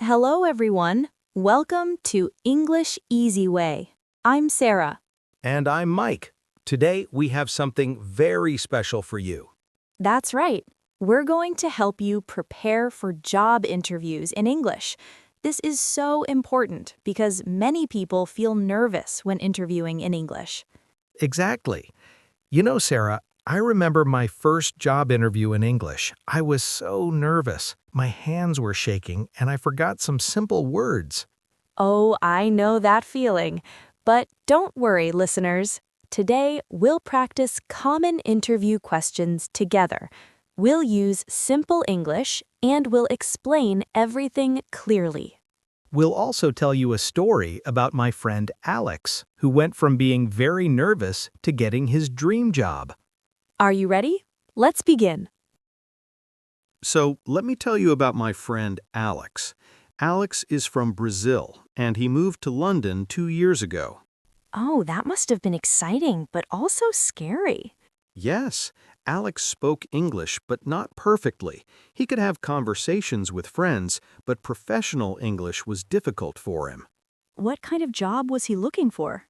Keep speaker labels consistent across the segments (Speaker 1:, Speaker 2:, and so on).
Speaker 1: Hello, everyone. Welcome to English Easy Way. I'm Sarah.
Speaker 2: And I'm Mike. Today we have something very special for you.
Speaker 1: That's right. We're going to help you prepare for job interviews in English. This is so important because many people feel nervous when interviewing in English.
Speaker 2: Exactly. You know, Sarah, I remember my first job interview in English. I was so nervous. My hands were shaking and I forgot some simple words.
Speaker 1: Oh, I know that feeling. But don't worry, listeners. Today, we'll practice common interview questions together. We'll use simple English and we'll explain everything clearly.
Speaker 2: We'll also tell you a story about my friend Alex, who went from being very nervous to getting his dream job.
Speaker 1: Are you ready? Let's begin.
Speaker 2: So, let me tell you about my friend Alex. Alex is from Brazil, and he moved to London 2 years ago.
Speaker 1: Oh, that must have been exciting, but also scary.
Speaker 2: Yes, Alex spoke English, but not perfectly. He could have conversations with friends, but professional English was difficult for him.
Speaker 1: What kind of job was he looking for?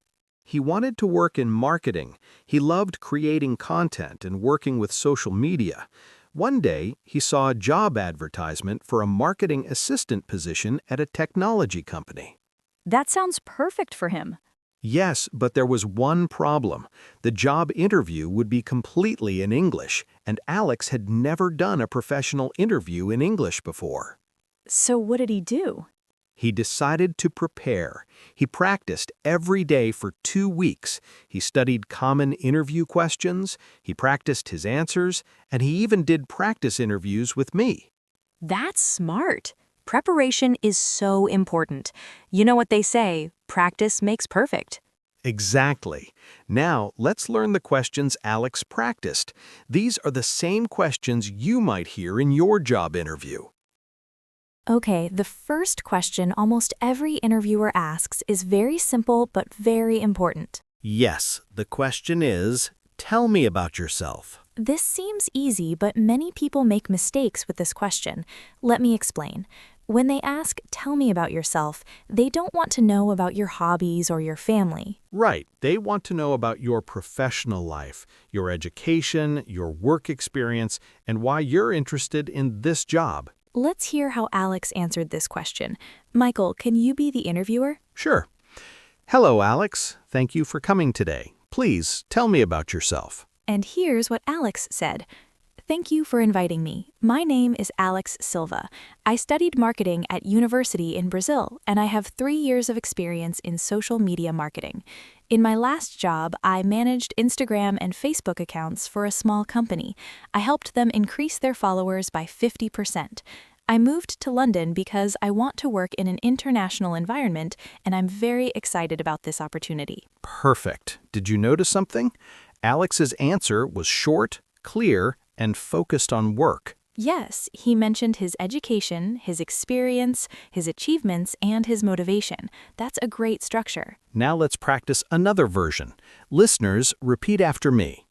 Speaker 2: He wanted to work in marketing. He loved creating content and working with social media. One day, he saw a job advertisement for a marketing assistant position at a technology company.
Speaker 1: That sounds perfect for him.
Speaker 2: Yes, but there was one problem. The job interview would be completely in English, and Alex had never done a professional interview in English before.
Speaker 1: So what did he do?
Speaker 2: He decided to prepare. He practiced every day for 2 weeks. He studied common interview questions, he practiced his answers, and he even did practice interviews with me.
Speaker 1: That's smart. Preparation is so important. You know what they say, practice makes perfect.
Speaker 2: Exactly. Now, let's learn the questions Alex practiced. These are the same questions you might hear in your job interview.
Speaker 1: Okay, the first question almost every interviewer asks is very simple but very important.
Speaker 2: Yes, the question is, tell me about yourself.
Speaker 1: This seems easy, but many people make mistakes with this question. Let me explain. When they ask, tell me about yourself, they don't want to know about your hobbies or your family.
Speaker 2: Right, they want to know about your professional life, your education, your work experience, and why you're interested in this job.
Speaker 1: Let's hear how Alex answered this question. Michael, can you be the interviewer?
Speaker 2: Sure. Hello, Alex. Thank you for coming today. Please tell me about yourself.
Speaker 1: And here's what Alex said. Thank you for inviting me. My name is Alex Silva. I studied marketing at university in Brazil, and I have 3 years of experience in social media marketing. In my last job, I managed Instagram and Facebook accounts for a small company. I helped them increase their followers by 50%. I moved to London because I want to work in an international environment, and I'm very excited about this opportunity.
Speaker 2: Perfect. Did you notice something? Alex's answer was short, clear, and focused on work.
Speaker 1: Yes, he mentioned his education, his experience, his achievements, and his motivation. That's a great structure.
Speaker 2: Now let's practice another version. Listeners, repeat after me.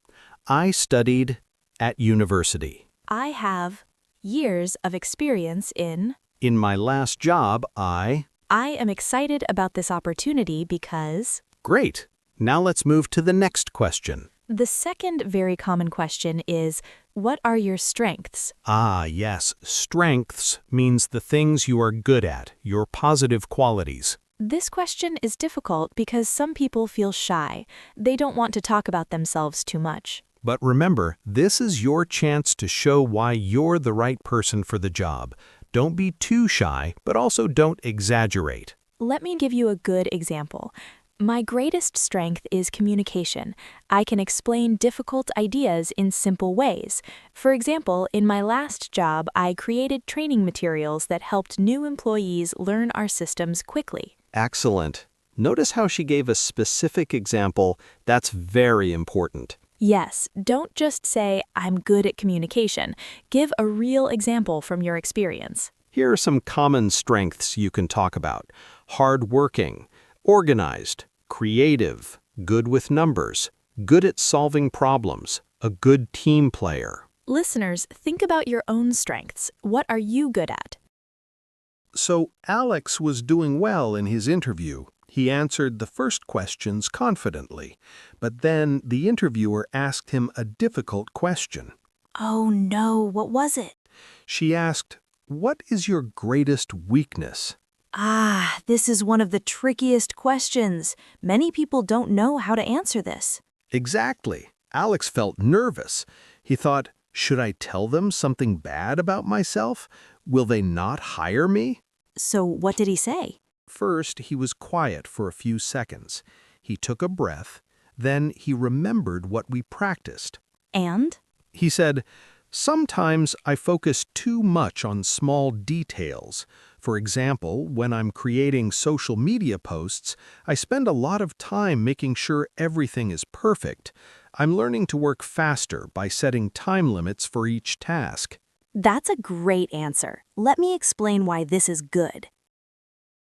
Speaker 2: I studied at university.
Speaker 1: I have years of experience in.
Speaker 2: In my last job, I
Speaker 1: am excited about this opportunity because.
Speaker 2: Great. Now let's move to the next question.
Speaker 1: The second very common question is, what are your strengths?
Speaker 2: Ah, yes. Strengths means the things you are good at, your positive qualities.
Speaker 1: This question is difficult because some people feel shy. They don't want to talk about themselves too much.
Speaker 2: But remember, this is your chance to show why you're the right person for the job. Don't be too shy, but also don't exaggerate.
Speaker 1: Let me give you a good example. My greatest strength is communication. I can explain difficult ideas in simple ways. For example, in my last job, I created training materials that helped new employees learn our systems quickly.
Speaker 2: Excellent. Notice how she gave a specific example. That's very important.
Speaker 1: Yes, don't just say, I'm good at communication. Give a real example from your experience.
Speaker 2: Here are some common strengths you can talk about. Hardworking, organized, creative, good with numbers, good at solving problems, a good team player.
Speaker 1: Listeners, think about your own strengths. What are you good at?
Speaker 2: So Alex was doing well in his interview. He answered the first questions confidently, but then the interviewer asked him a difficult question.
Speaker 1: Oh no, what was it?
Speaker 2: She asked, "What is your greatest weakness?"
Speaker 1: Ah, this is one of the trickiest questions. Many people don't know how to answer this.
Speaker 2: Exactly. Alex felt nervous. He thought, should I tell them something bad about myself? Will they not hire me?
Speaker 1: So what did he say?
Speaker 2: First, he was quiet for a few seconds. He took a breath. Then he remembered what we practiced.
Speaker 1: And?
Speaker 2: He said, "Sometimes I focus too much on small details. For example, when I'm creating social media posts, I spend a lot of time making sure everything is perfect. I'm learning to work faster by setting time limits for each task."
Speaker 1: That's a great answer. Let me explain why this is good.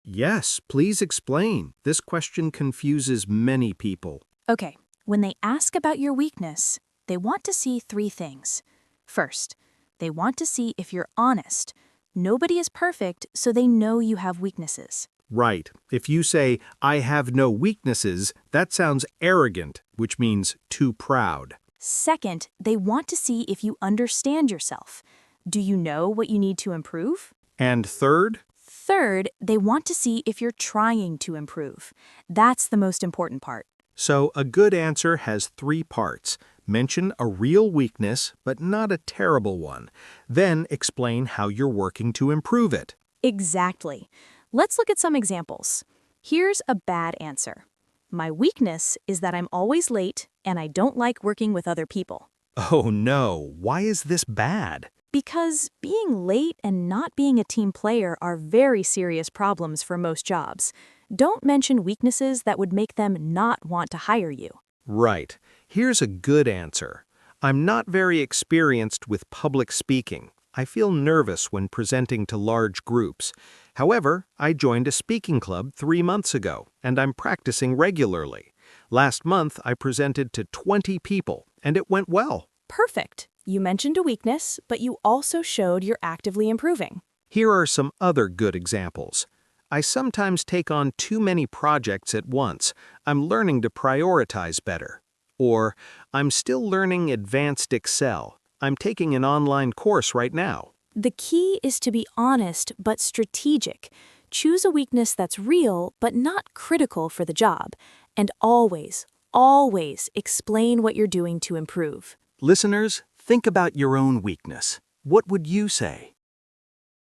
Speaker 2: Yes, please explain. This question confuses many people.
Speaker 1: Okay, when they ask about your weakness, they want to see three things. First, they want to see if you're honest. Nobody is perfect, so they know you have weaknesses.
Speaker 2: Right. If you say, "I have no weaknesses," that sounds arrogant, which means too proud.
Speaker 1: Second, they want to see if you understand yourself. Do you know what you need to improve?
Speaker 2: And third?
Speaker 1: Third, they want to see if you're trying to improve. That's the most important part.
Speaker 2: So a good answer has three parts. Mention a real weakness, but not a terrible one. Then explain how you're working to improve it.
Speaker 1: Exactly. Let's look at some examples. Here's a bad answer. My weakness is that I'm always late and I don't like working with other people.
Speaker 2: Oh no, why is this bad?
Speaker 1: Because being late and not being a team player are very serious problems for most jobs. Don't mention weaknesses that would make them not want to hire you.
Speaker 2: Right. Here's a good answer. I'm not very experienced with public speaking. I feel nervous when presenting to large groups. However, I joined a speaking club 3 months ago, and I'm practicing regularly. Last month, I presented to 20 people, and it went well.
Speaker 1: Perfect. You mentioned a weakness, but you also showed you're actively improving.
Speaker 2: Here are some other good examples. I sometimes take on too many projects at once. I'm learning to prioritize better. Or, I'm still learning advanced Excel. I'm taking an online course right now.
Speaker 1: The key is to be honest but strategic. Choose a weakness that's real but not critical for the job. And always, always explain what you're doing to improve.
Speaker 2: Listeners, think about your own weakness. What would you say?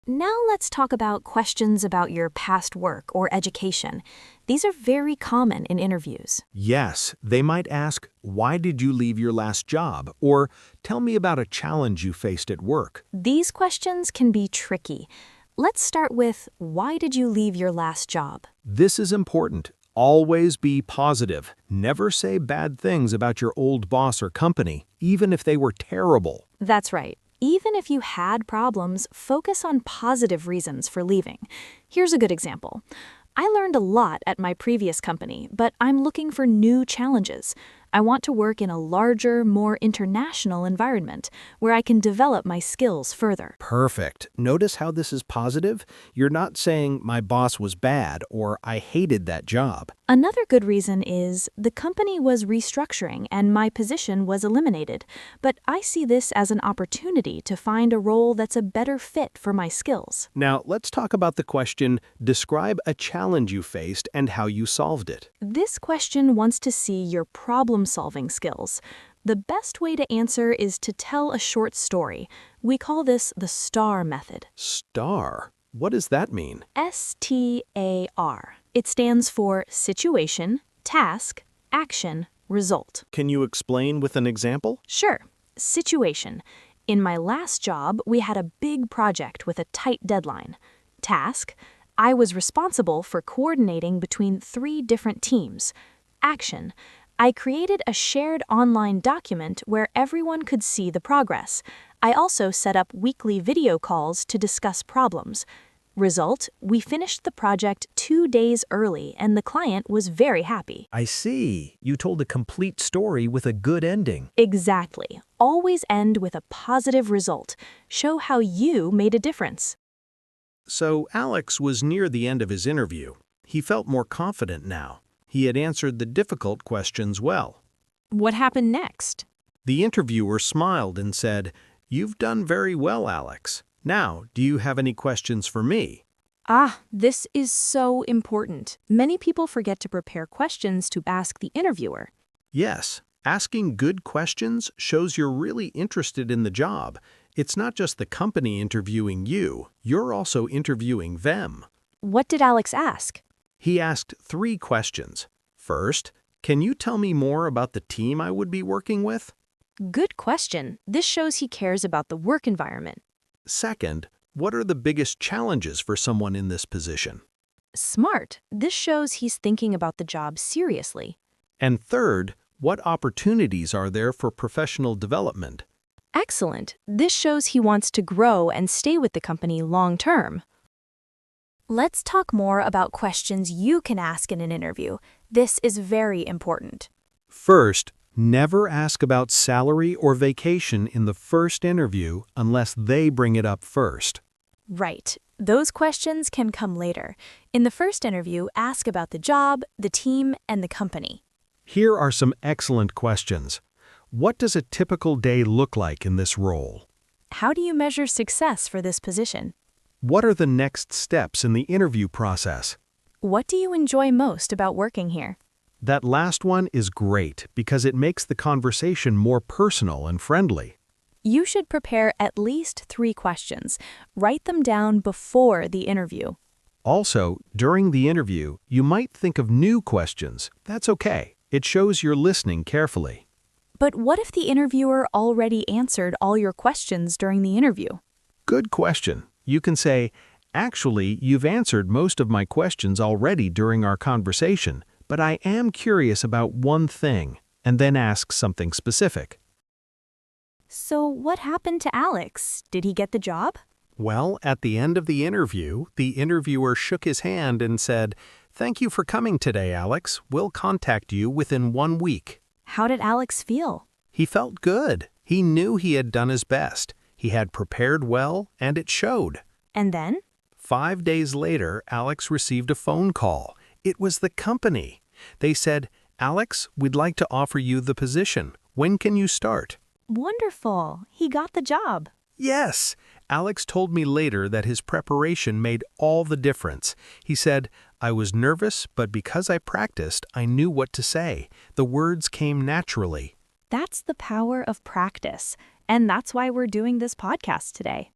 Speaker 1: Now let's talk about questions about your past work or education. These are very common in interviews.
Speaker 2: Yes, they might ask, "Why did you leave your last job?" Or, "Tell me about a challenge you faced at work."
Speaker 1: These questions can be tricky. Let's start with, why did you leave your last job?
Speaker 2: This is important. Always be positive. Never say bad things about your old boss or company, even if they were terrible.
Speaker 1: That's right. Even if you had problems, focus on positive reasons for leaving. Here's a good example. I learned a lot at my previous company, but I'm looking for new challenges. I want to work in a larger, more international environment where I can develop my skills further.
Speaker 2: Perfect. Notice how this is positive? You're not saying, "My boss was bad," or "I hated that job."
Speaker 1: Another good reason is the company was restructuring and my position was eliminated, but I see this as an opportunity to find a role that's a better fit for my skills.
Speaker 2: Now, let's talk about the question, describe a challenge you faced and how you solved it.
Speaker 1: This question wants to see your problem-solving skills. The best way to answer is to tell a short story. We call this the STAR method.
Speaker 2: STAR? What does that mean?
Speaker 1: STAR. It stands for situation, task, action, result.
Speaker 2: Can you explain with an example?
Speaker 1: Sure. Situation. In my last job, we had a big project with a tight deadline. Task. I was responsible for coordinating between 3 different teams. Action. I created a shared online document where everyone could see the progress. I also set up weekly video calls to discuss problems. Result, we finished the project 2 days early and the client was very happy.
Speaker 2: I see. You told a complete story with a good ending.
Speaker 1: Exactly. Always end with a positive result. Show how you made a difference.
Speaker 2: So Alex was near the end of his interview. He felt more confident now. He had answered the difficult questions well.
Speaker 1: What happened next?
Speaker 2: The interviewer smiled and said, "You've done very well, Alex. Now, do you have any questions for me?"
Speaker 1: This is so important. Many people forget to prepare questions to ask the interviewer.
Speaker 2: Yes, asking good questions shows you're really interested in the job. It's not just the company interviewing you, you're also interviewing them.
Speaker 1: What did Alex ask?
Speaker 2: He asked 3 questions. First, can you tell me more about the team I would be working with?
Speaker 1: Good question. This shows he cares about the work environment.
Speaker 2: Second, what are the biggest challenges for someone in this position?
Speaker 1: Smart. This shows he's thinking about the job seriously.
Speaker 2: And third, what opportunities are there for professional development?
Speaker 1: Excellent. This shows he wants to grow and stay with the company long term. Let's talk more about questions you can ask in an interview. This is very important.
Speaker 2: First, never ask about salary or vacation in the first interview unless they bring it up first.
Speaker 1: Right. Those questions can come later. In the first interview, ask about the job, the team, and the company.
Speaker 2: Here are some excellent questions. What does a typical day look like in this role?
Speaker 1: How do you measure success for this position?
Speaker 2: What are the next steps in the interview process?
Speaker 1: What do you enjoy most about working here?
Speaker 2: That last one is great because it makes the conversation more personal and friendly.
Speaker 1: You should prepare at least 3 questions. Write them down before the interview.
Speaker 2: Also, during the interview, you might think of new questions. That's okay. It shows you're listening carefully.
Speaker 1: But what if the interviewer already answered all your questions during the interview?
Speaker 2: Good question. You can say, "Actually, you've answered most of my questions already during our conversation, but I am curious about one thing," and then ask something specific.
Speaker 1: So what happened to Alex? Did he get the job?
Speaker 2: Well, at the end of the interviewer shook his hand and said, "Thank you for coming today, Alex. We'll contact you within 1 week."
Speaker 1: How did Alex feel?
Speaker 2: He felt good. He knew he had done his best. He had prepared well, and it showed.
Speaker 1: And then?
Speaker 2: 5 days later, Alex received a phone call. It was the company. They said, "Alex, we'd like to offer you the position. When can you start?"
Speaker 1: Wonderful. He got the job.
Speaker 2: Yes. Alex told me later that his preparation made all the difference. He said, "I was nervous, but because I practiced, I knew what to say. The words came naturally."
Speaker 1: That's the power of practice. And that's why we're doing this podcast today.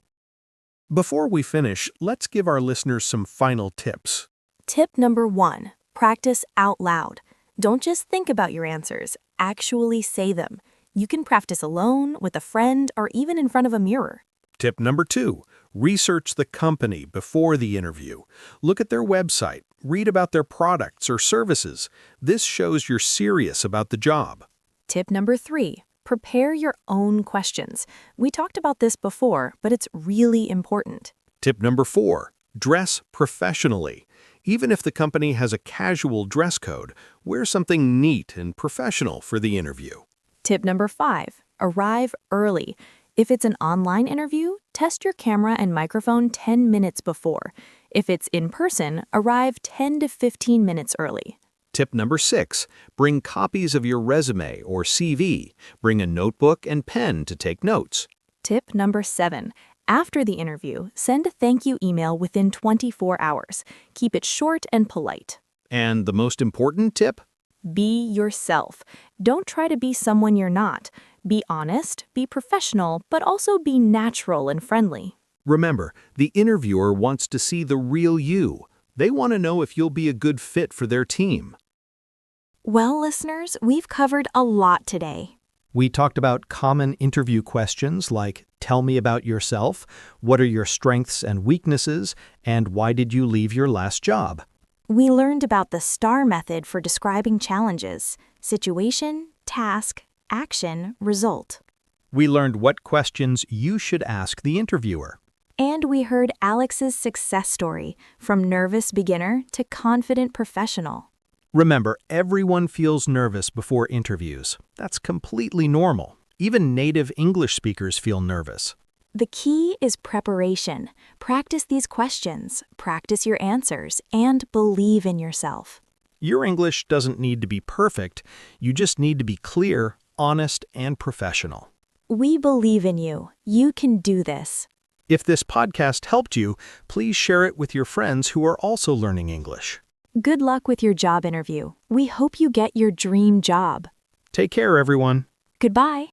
Speaker 2: Before we finish, let's give our listeners some final tips.
Speaker 1: Tip number 1, practice out loud. Don't just think about your answers, actually say them. You can practice alone, with a friend, or even in front of a mirror.
Speaker 2: Tip number 2, research the company before the interview. Look at their website, read about their products or services. This shows you're serious about the job.
Speaker 1: Tip number 3, prepare your own questions. We talked about this before, but it's really important.
Speaker 2: Tip number 4, dress professionally. Even if the company has a casual dress code, wear something neat and professional for the interview.
Speaker 1: Tip number 5, arrive early. If it's an online interview, test your camera and microphone 10 minutes before. If it's in person, arrive 10 to 15 minutes early.
Speaker 2: Tip number 6, bring copies of your resume or CV. Bring a notebook and pen to take notes.
Speaker 1: Tip number 7, after the interview, send a thank you email within 24 hours. Keep it short and polite.
Speaker 2: And the most important tip?
Speaker 1: Be yourself. Don't try to be someone you're not. Be honest, be professional, but also be natural and friendly.
Speaker 2: Remember, the interviewer wants to see the real you. They want to know if you'll be a good fit for their team.
Speaker 1: Well, listeners, we've covered a lot today.
Speaker 2: We talked about common interview questions like, tell me about yourself, what are your strengths and weaknesses, and why did you leave your last job?
Speaker 1: We learned about the STAR method for describing challenges: situation, task, action, result.
Speaker 2: We learned what questions you should ask the interviewer.
Speaker 1: And we heard Alex's success story, from nervous beginner to confident professional.
Speaker 2: Remember, everyone feels nervous before interviews. That's completely normal. Even native English speakers feel nervous.
Speaker 1: The key is preparation. Practice these questions, practice your answers, and believe in yourself.
Speaker 2: Your English doesn't need to be perfect, you just need to be clear, honest, and professional.
Speaker 1: We believe in you. You can do this.
Speaker 2: If this podcast helped you, please share it with your friends who are also learning English.
Speaker 1: Good luck with your job interview. We hope you get your dream job.
Speaker 2: Take care, everyone.
Speaker 1: Goodbye.